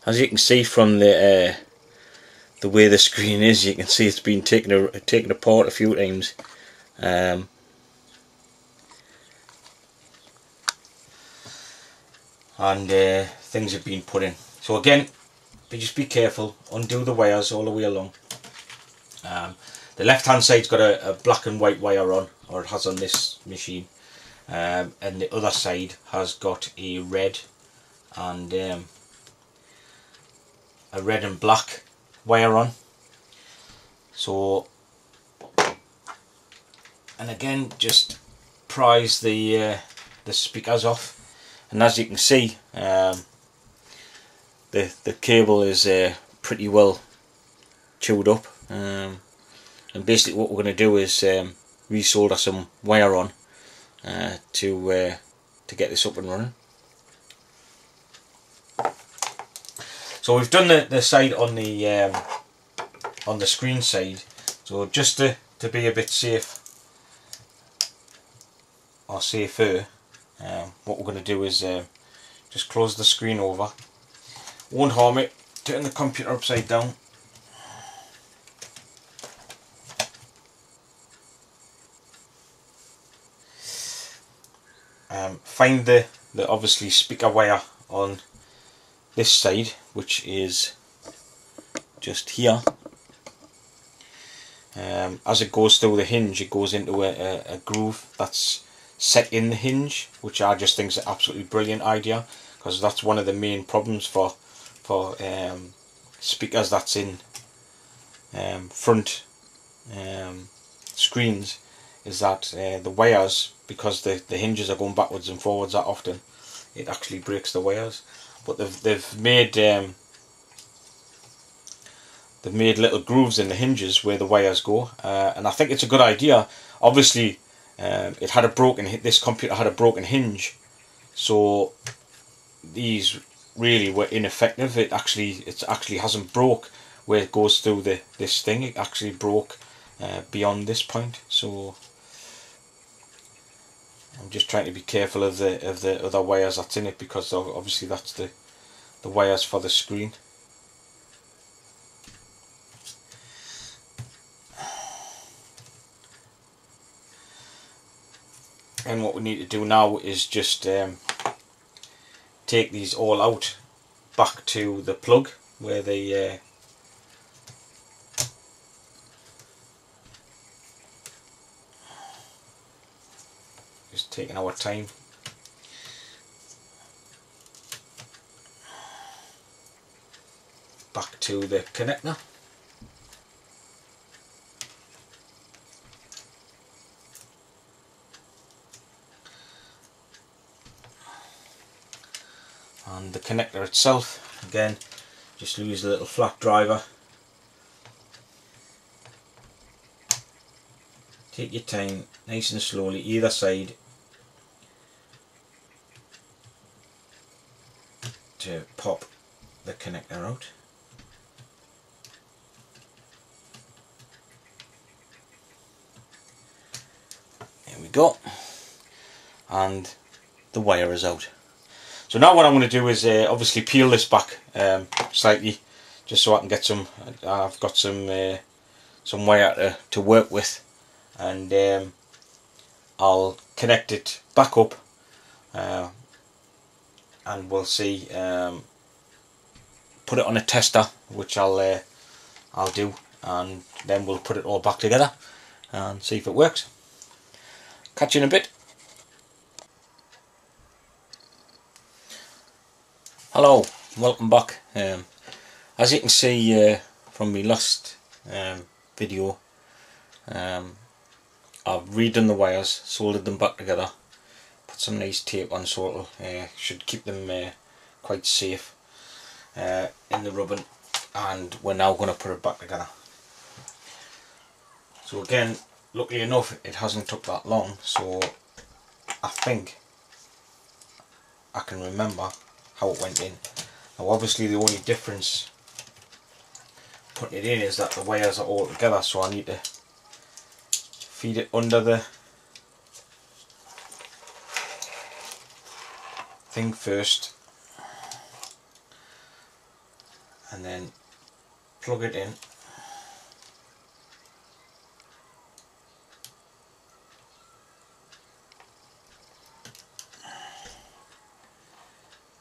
As you can see from the way the screen is, you can see it's been taken apart a few times. And things have been put in. So again, just be careful, undo the wires all the way along. The left hand side's got a black and white wire on, or it has on this machine, and the other side has got a red and black wire on. So, and again, just prise the speakers off, and as you can see, the cable is pretty well chewed up, and basically what we're going to do is resolder some wire on to get this up and running. So we've done the side on the screen side. So just to be a bit safe, or safer, what we're going to do is just close the screen over. Won't harm it. Turn the computer upside down. Find the obviously speaker wire on this side, which is just here. As it goes through the hinge, it goes into a groove that's set in the hinge, which I just think is an absolutely brilliant idea, because that's one of the main problems for speakers that's in front screens, is that the wires, because the hinges are going backwards and forwards that often, it actually breaks the wires. But they've made little grooves in the hinges where the wires go, and I think it's a good idea. Obviously, this computer had a broken hinge, so these really were ineffective. It actually hasn't broke where it goes through this thing. It actually broke beyond this point. So I'm just trying to be careful of the other wires that's in it, because obviously that's the wires for the screen. And what we need to do now is just take these all out back to the plug where they just taking our time. Back to the connector. And the connector itself, again, just use a little flat driver. Take your time, nice and slowly, either side, to pop the connector out. There we go, and the wire is out. So now what I'm going to do is obviously peel this back slightly, just so I can get some. I've got some wire to work with, and I'll connect it back up, and we'll see. Put it on a tester, which I'll do, and then we'll put it all back together and see if it works. Catch you in a bit. Hello, welcome back. As you can see from my last video, I've redone the wires, soldered them back together, put some nice tape on so it should keep them quite safe in the rubbing, and we're now going to put it back together. So again, luckily enough, it hasn't took that long, so I think I can remember how it went in. Now obviously the only difference putting it in is that the wires are all together, so I need to feed it under the thing first, and then plug it in.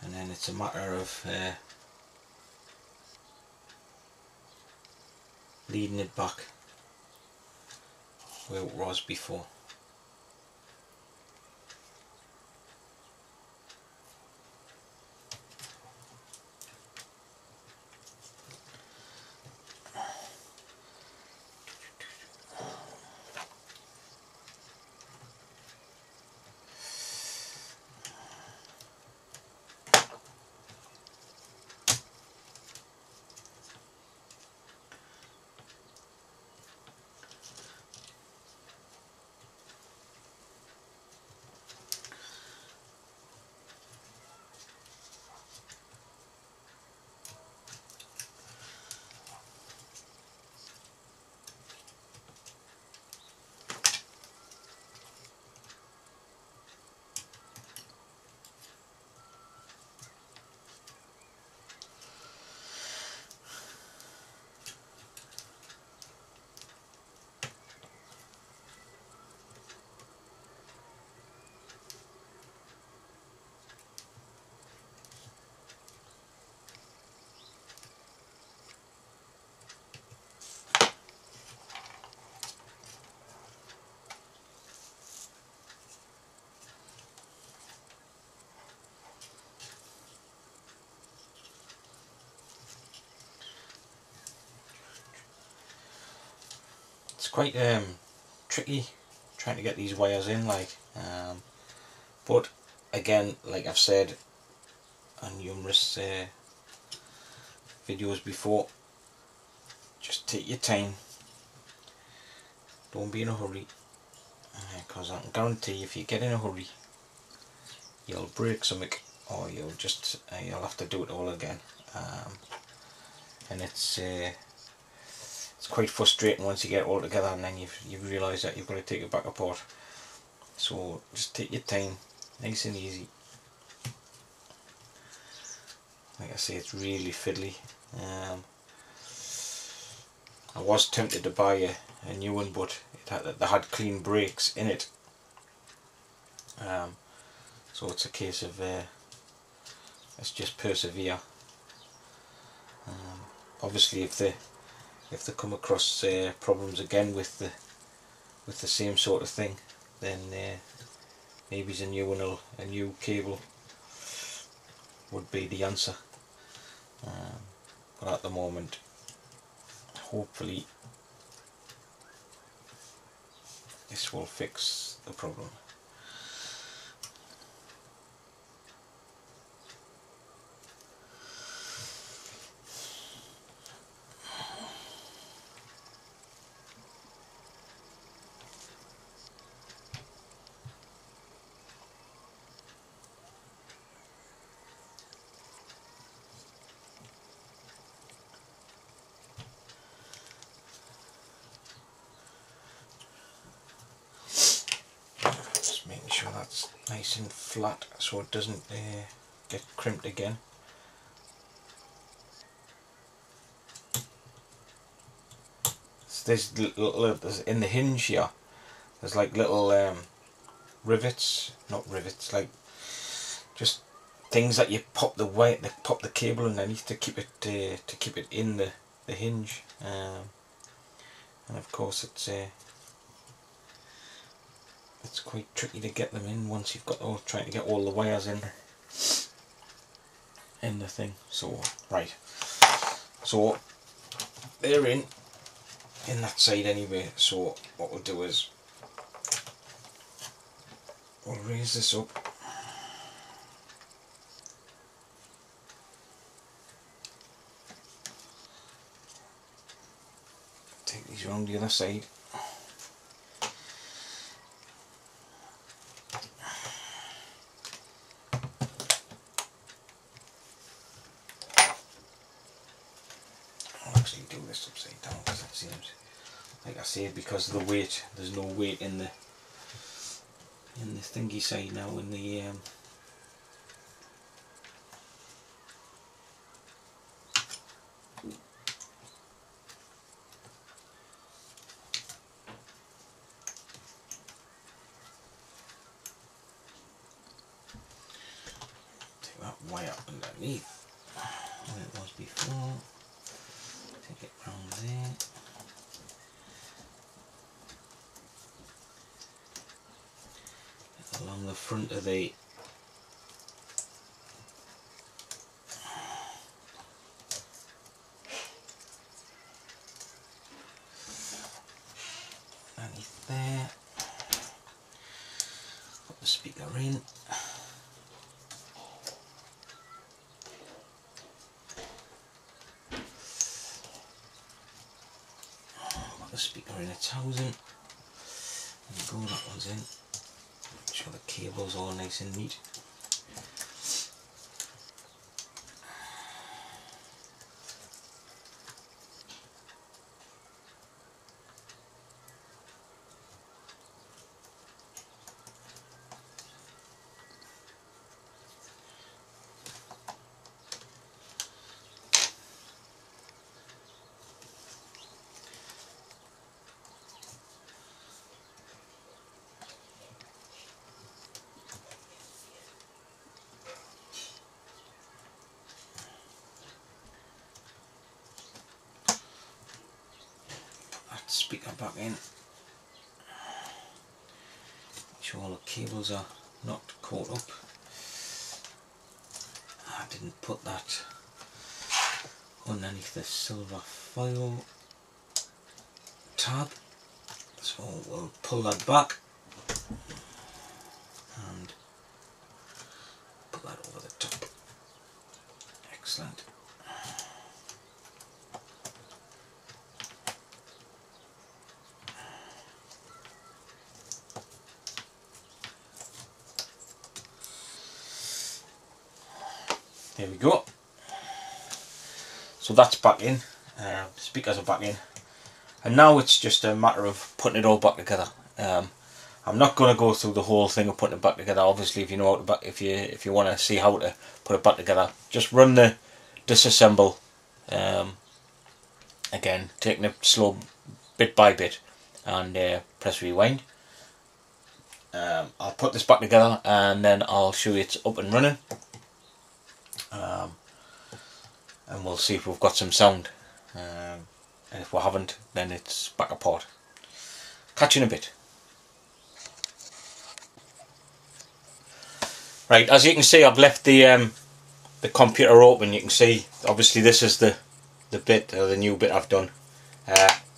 And then it's a matter of leading it back where it was before. It's quite tricky trying to get these wires in, like, but again, like I've said on numerous videos before, just take your time, don't be in a hurry, because I can guarantee if you get in a hurry you'll break something, or you'll have to do it all again, and it's quite frustrating once you get it all together and then you realise that you've got to take it back apart. So just take your time, nice and easy. Like I say, it's really fiddly. I was tempted to buy a new one, but they had clean brakes in it. So it's a case of let's just persevere. Obviously, if they come across problems again with the same sort of thing, then maybe a new cable would be the answer. But at the moment, hopefully this will fix the problem. Making sure that's nice and flat so it doesn't get crimped again. So there's in the hinge here, there's like little rivets, not rivets, like just things that you pop the cable underneath to keep it in the hinge, and of course it's quite tricky to get them in once you've got trying to get all the wires in the thing. So right, so they're in that side anyway. So what we'll do is we'll raise this up, take these around the other side. Do this upside down because it seems, like I say, because of the weight, there's no weight in the thingy side now, in the wire underneath where it was before. Take it round there. Along the front of the underneath there. Put the speaker in. Put the speaker in its housing. There you go, that one's in. Make sure the cable's all nice and neat. Speaker back in. Make sure all the cables are not caught up. I didn't put that underneath the silver foil tab, so we'll pull that back and put that over the top. Excellent. There we go. So that's back in. Speakers are back in, and now it's just a matter of putting it all back together. I'm not going to go through the whole thing of putting it back together. Obviously, if you know how to back, if you want to see how to put it back together, just run the disassemble. Again, taking it slow, bit by bit, and press rewind. I'll put this back together, and then I'll show you it's up and running. And we'll see if we've got some sound, and if we haven't, then it's back apart. Catch you in a bit. Right, as you can see, I've left the computer open. You can see, obviously, this is the bit, or the new bit I've done.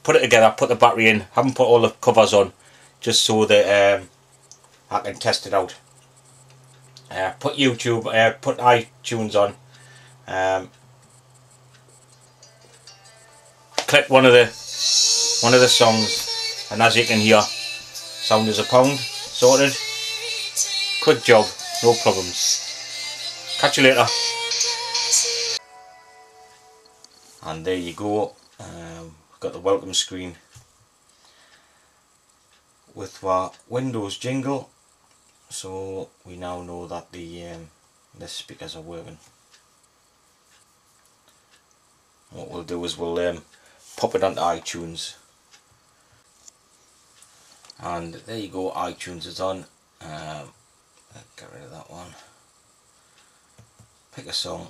Put it together, put the battery in. Haven't put all the covers on, just so that I can test it out. Put YouTube, put iTunes on. Click one of the songs, and as you can hear, sound is a pound. Sorted. Quick job, no problems. Catch you later. And there you go. Got the welcome screen with our Windows jingle, so we now know that the speakers are working. What we'll do is we'll pop it onto iTunes, and there you go, iTunes is on. Get rid of that one, pick a song,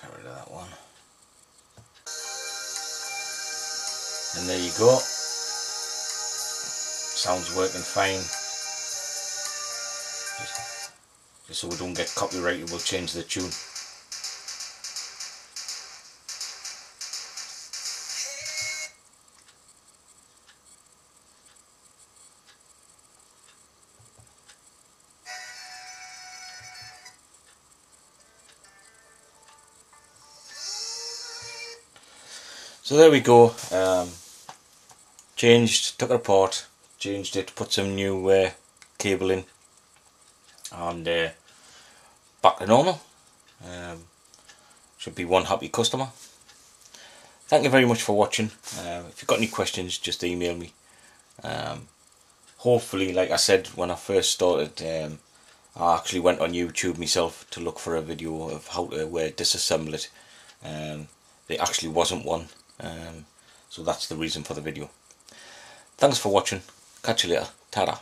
get rid of that one, and there you go, sounds working fine. Just so we don't get copyrighted, we'll change the tune. So there we go. Changed, took it apart, changed it, put some new cable in, and back to normal. Should be one happy customer. Thank you very much for watching. If you've got any questions, just email me. Hopefully, like I said when I first started, I actually went on YouTube myself to look for a video of how to disassemble it. There actually wasn't one, so that's the reason for the video. Thanks for watching. Catch you later. Ta-da.